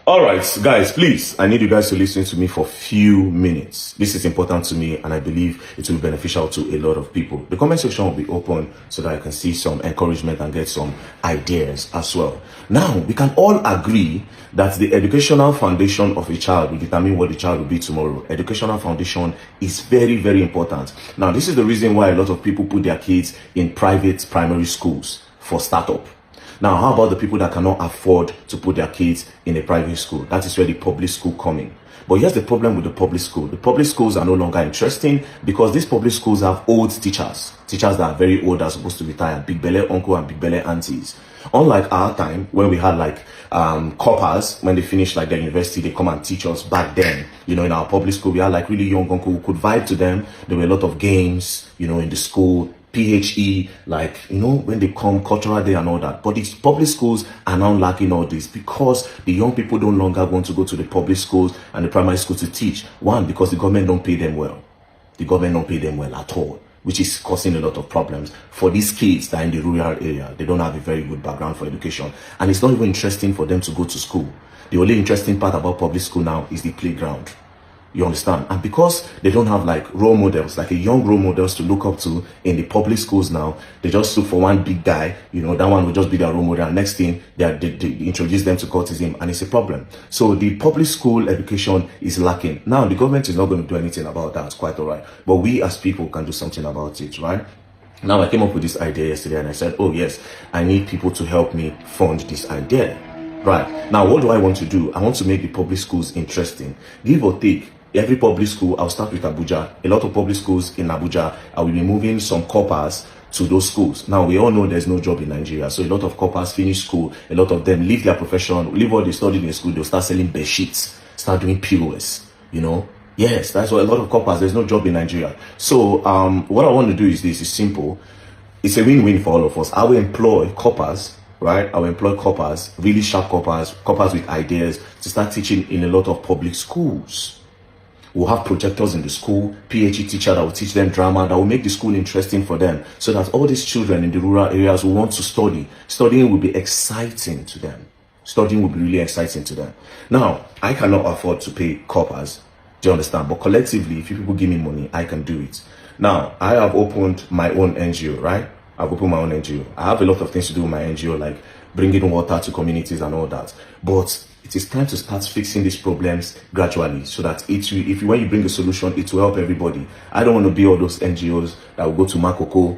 All right, guys, please, I need you guys to listen to me for a few minutes. This is important to me, and I believe it will be beneficial to a lot of people. The comment section will be open so that I can see some encouragement and get some ideas as well. Now, we can all agree that the educational foundation of a child will determine what the child will be tomorrow. Educational foundation is very, very important. Now, this is the reason why a lot of people put their kids in private primary schools for startup. Now, how about the people that cannot afford to put their kids in a private school? That is where the public school come in. But here's the problem with the public school. The public schools are no longer interesting because these public schools have old teachers. Teachers that are very old are supposed to retire. Big belly uncle and big belly aunties. Unlike our time, when we had like coppers, when they finished like their university, they come and teach us back then. You know, in our public school, we had like really young uncle who could vibe to them. There were a lot of games, you know, in the school. PHE, like, you know, when they come, cultural day and all that. But these public schools are now lacking all this because the young people no longer want to go to the public schools and the primary school to teach. One, because the government don't pay them well. The government don't pay them well at all, which is causing a lot of problems for these kids that are in the rural area. They don't have a very good background for education. And it's not even interesting for them to go to school. The only interesting part about public school now is the playground. You understand? And because they don't have like role models, like a young role models to look up to in the public schools now, they just look for one big guy, you know, that one will just be their role model. And next thing, they introduce them to cultism, and it's a problem. So the public school education is lacking. Now, the government is not going to do anything about that, quite all right. But we as people can do something about it, right? Now, I came up with this idea yesterday and I said, oh yes, I need people to help me fund this idea. Right. Now, what do I want to do? I want to make the public schools interesting. Give or take, every public school, I'll start with Abuja. A lot of public schools in Abuja, I will be moving some coppers to those schools. Now, we all know there's no job in Nigeria. So a lot of coppers finish school. A lot of them leave their profession, leave what they studied in school. They'll start selling bed sheets, start doing POS, you know. Yes, that's what a lot of coppers, there's no job in Nigeria. So what I want to do is this, it's simple. It's a win-win for all of us. I will employ coppers, right? I will employ coppers, really sharp coppers, coppers with ideas to start teaching in a lot of public schools. We'll have projectors in the school, PhD teacher that will teach them drama, that will make the school interesting for them, so that all these children in the rural areas will want to study. Studying will be exciting to them. Studying will be really exciting to them. Now, I cannot afford to pay coppers, do you understand? But collectively, if you people give me money, I can do it. Now, I have opened my own NGO, right? I've opened my own NGO. I have a lot of things to do with my NGO, like bringing water to communities and all that. But it is time to start fixing these problems gradually so that when you bring a solution, it will help everybody. I don't want to be all those NGOs that will go to Makoko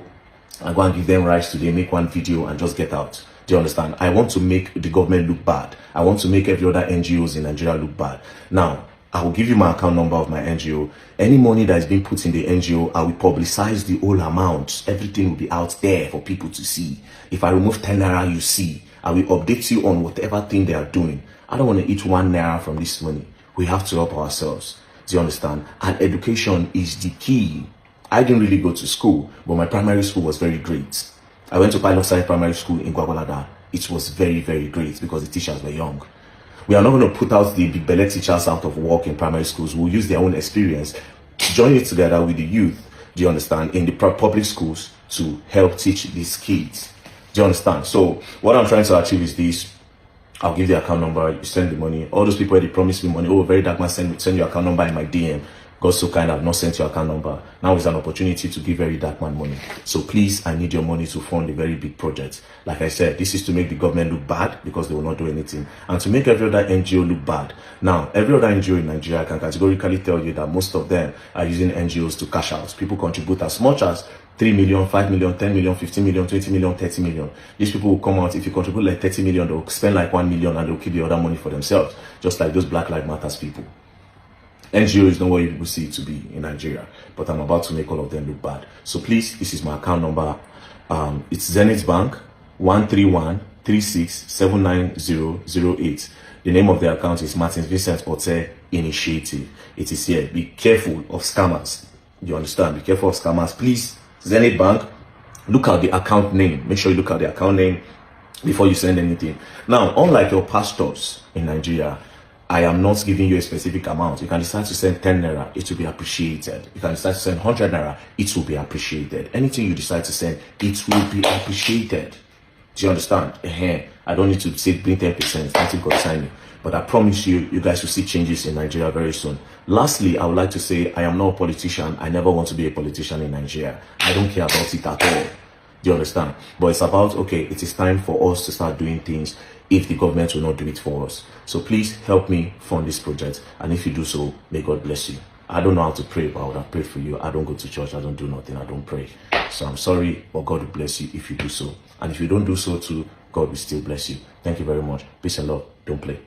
and go and give them rights today, make one video and just get out. Do you understand? I want to make the government look bad. I want to make every other NGOs in Nigeria look bad. Now, I will give you my account number of my NGO. Any money that is being put in the NGO, I will publicize the whole amount. Everything will be out there for people to see. If I remove 10 naira, you see. I will update you on whatever thing they are doing. I don't want to eat 1 naira from this money. We have to help ourselves. Do you understand? And education is the key. I didn't really go to school, but my primary school was very great. I went to Pilot Side Primary School in Gwagwalada. It was very, very great because the teachers were young. We are not going to put out the big belly teachers out of work in primary schools. We'll use their own experience, join it together with the youth, do you understand, in the public schools to help teach these kids. Do you understand? So what I'm trying to achieve is this. I'll give the account number, you send the money. All those people, they promise me money. Oh, very dark man, send your account number in my DM. God so kind, I've not sent your account number. Now is an opportunity to give very dark man money. So please, I need your money to fund a very big project. Like I said, this is to make the government look bad because they will not do anything. And to make every other NGO look bad. Now, every other NGO in Nigeria, I can categorically tell you that most of them are using NGOs to cash out. People contribute as much as 3 million, 5 million, 10 million, 15 million, 20 million, 30 million. These people will come out, if you contribute like 30 million, they'll spend like 1 million and they'll keep the other money for themselves. Just like those Black Lives Matter people. NGO is not what you people see it to be in Nigeria, but I'm about to make all of them look bad. So please, this is my account number. It's Zenith Bank 13136790008. The name of the account is Martin Vincent Ote Initiative. It is here. Be careful of scammers. You understand? Be careful of scammers. Please, Zenith Bank, look at the account name. Make sure you look at the account name before you send anything. Now, unlike your pastors in Nigeria, I am not giving you a specific amount. You can decide to send 10 naira, it will be appreciated. You can decide to send 100 naira, it will be appreciated. Anything you decide to send, it will be appreciated. Do you understand? I don't need to say bring 10%, nothing concern me. But I promise you, you guys will see changes in Nigeria very soon. Lastly, I would like to say I am not a politician. I never want to be a politician in Nigeria. I don't care about it at all. Do you understand? But it's about, okay, it is time for us to start doing things if the government will not do it for us. So please help me fund this project. And if you do so, may God bless you. I don't know how to pray, but I would have prayed for you. I don't go to church. I don't do nothing. I don't pray. So I'm sorry, but God will bless you if you do so. And if you don't do so too, God will still bless you. Thank you very much. Peace and love. Don't play.